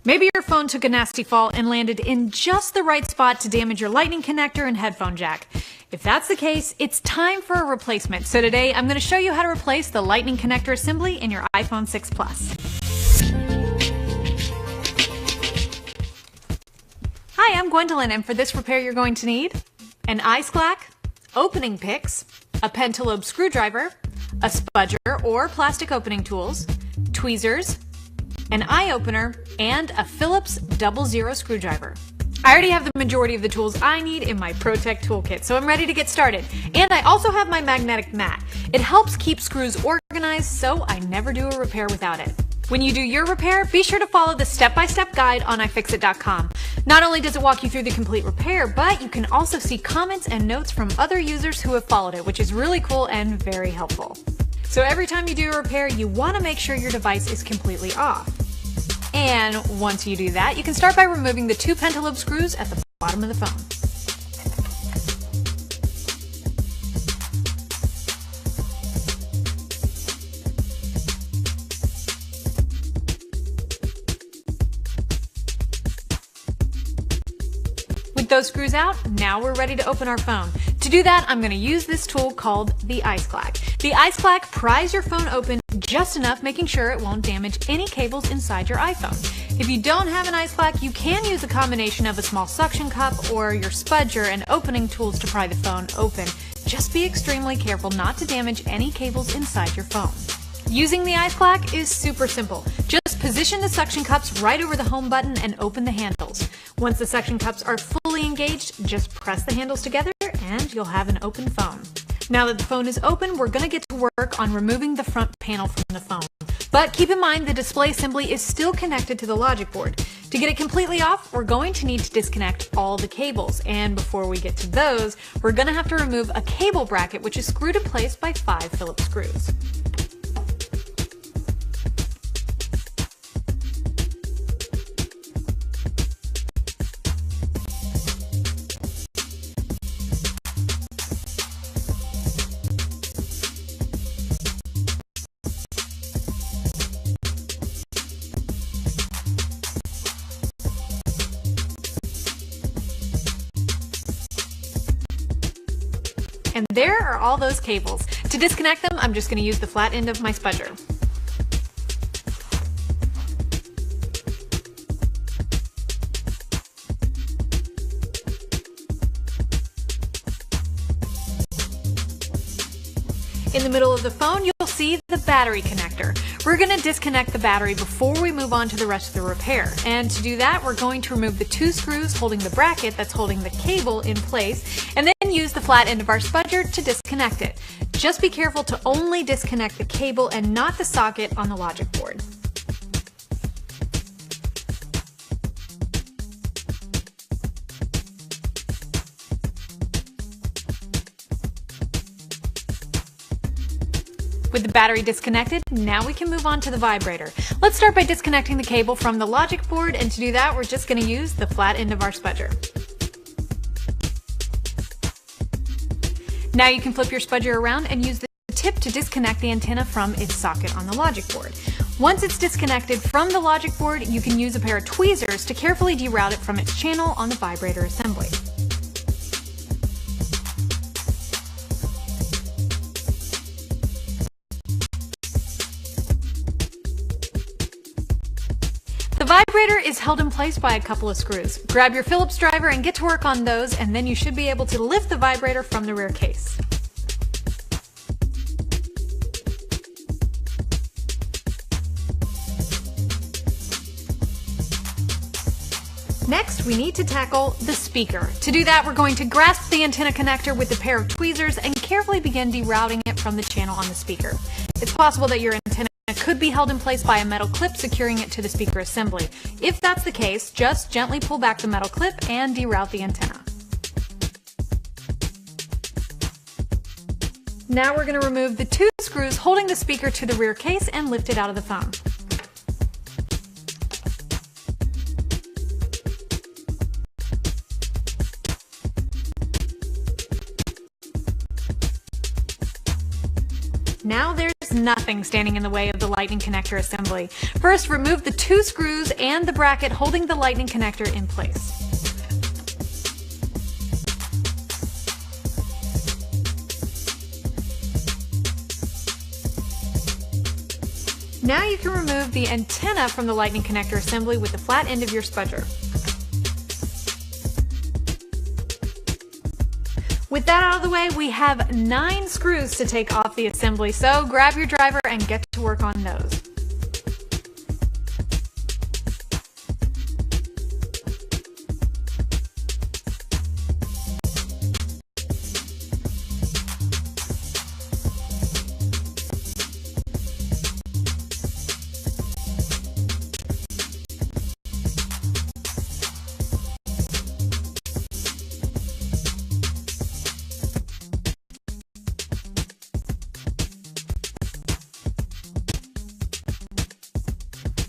Maybe your phone took a nasty fall and landed in just the right spot to damage your lightning connector and headphone jack. If that's the case, it's time for a replacement. So today I'm going to show you how to replace the lightning connector assembly in your iPhone 6 Plus. Hi, I'm Gwendolyn, and for this repair you're going to need an ice clack, opening picks, a pentalobe screwdriver, a spudger or plastic opening tools, tweezers, an eye opener, and a Phillips 00 screwdriver. I already have the majority of the tools I need in my ProTech toolkit, so I'm ready to get started. And I also have my magnetic mat. It helps keep screws organized, so I never do a repair without it. When you do your repair, be sure to follow the step-by-step guide on ifixit.com. Not only does it walk you through the complete repair, but you can also see comments and notes from other users who have followed it, which is really cool and very helpful. So every time you do a repair, you want to make sure your device is completely off. And once you do that, you can start by removing the two pentalobe screws at the bottom of the phone. With those screws out, now we're ready to open our phone. To do that, I'm going to use this tool called the ice clack. The ice clack pries your phone open just enough, making sure it won't damage any cables inside your iPhone. If you don't have an ice clack, you can use a combination of a small suction cup or your spudger and opening tools to pry the phone open. Just be extremely careful not to damage any cables inside your phone. Using the ice clack is super simple. Just position the suction cups right over the home button and open the handles. Once the suction cups are fully engaged, just press the handles together and you'll have an open phone. Now that the phone is open, we're going to get to work on removing the front panel from the phone. But keep in mind the display assembly is still connected to the logic board. To get it completely off, we're going to need to disconnect all the cables. And before we get to those, we're going to have to remove a cable bracket which is screwed in place by 5 Phillips screws. And there are all those cables. To disconnect them, I'm just going to use the flat end of my spudger. In the middle of the phone, you'll see the battery connector. We're going to disconnect the battery before we move on to the rest of the repair. And to do that, we're going to remove the 2 screws holding the bracket that's holding the cable in place, and then use the flat end of our spudger to disconnect it. Just be careful to only disconnect the cable and not the socket on the logic board. With the battery disconnected, now we can move on to the vibrator. Let's start by disconnecting the cable from the logic board, and to do that, we're just going to use the flat end of our spudger. Now you can flip your spudger around and use the tip to disconnect the antenna from its socket on the logic board. Once it's disconnected from the logic board, you can use a pair of tweezers to carefully deroute it from its channel on the vibrator assembly. The vibrator is held in place by a couple of screws. Grab your Phillips driver and get to work on those, and then you should be able to lift the vibrator from the rear case. Next, we need to tackle the speaker. To do that, we're going to grasp the antenna connector with a pair of tweezers and carefully begin derouting it from the channel on the speaker. It's possible that your antenna could be held in place by a metal clip securing it to the speaker assembly. If that's the case, just gently pull back the metal clip and deroute the antenna. Now we're going to remove the 2 screws holding the speaker to the rear case and lift it out of the phone. Now there's There's nothing standing in the way of the lightning connector assembly. First, remove the 2 screws and the bracket holding the lightning connector in place. Now you can remove the antenna from the lightning connector assembly with the flat end of your spudger. With that out of the way, we have 9 screws to take off the assembly, so grab your driver and get to work on those.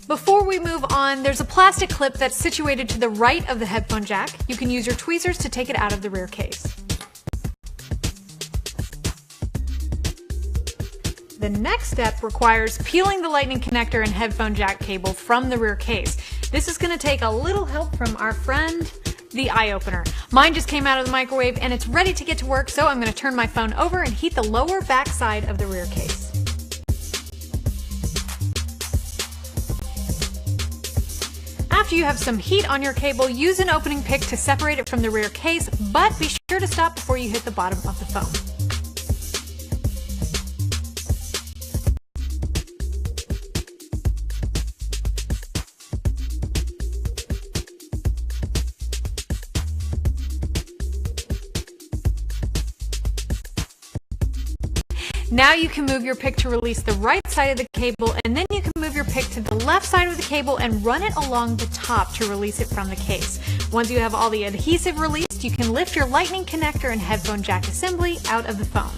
Before we move on, there's a plastic clip that's situated to the right of the headphone jack. You can use your tweezers to take it out of the rear case. The next step requires peeling the lightning connector and headphone jack cable from the rear case. This is going to take a little help from our friend, the eye opener. Mine just came out of the microwave and it's ready to get to work, so I'm going to turn my phone over and heat the lower back side of the rear case. After you have some heat on your cable, use an opening pick to separate it from the rear case, but be sure to stop before you hit the bottom of the phone. Now you can move your pick to release the right side of the cable, and then you can move your pick to the left side of the cable and run it along the top to release it from the case. Once you have all the adhesive released, you can lift your lightning connector and headphone jack assembly out of the phone.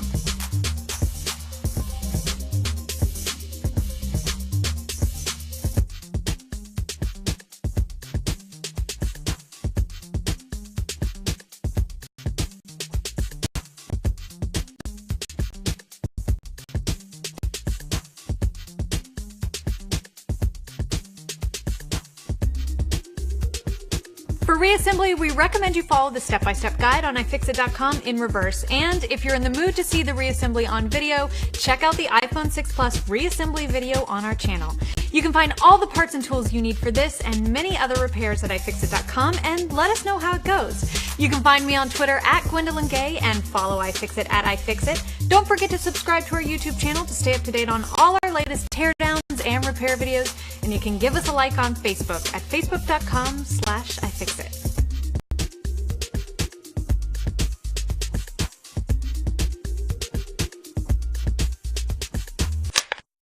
For reassembly, we recommend you follow the step-by-step guide on ifixit.com in reverse. And if you're in the mood to see the reassembly on video, check out the iPhone 6 Plus reassembly video on our channel. You can find all the parts and tools you need for this and many other repairs at ifixit.com, and let us know how it goes. You can find me on Twitter at Gwendolyn Gay and follow iFixit at iFixit. Don't forget to subscribe to our YouTube channel to stay up to date on all our latest teardowns and repair videos, and you can give us a like on Facebook at facebook.com/iFixit.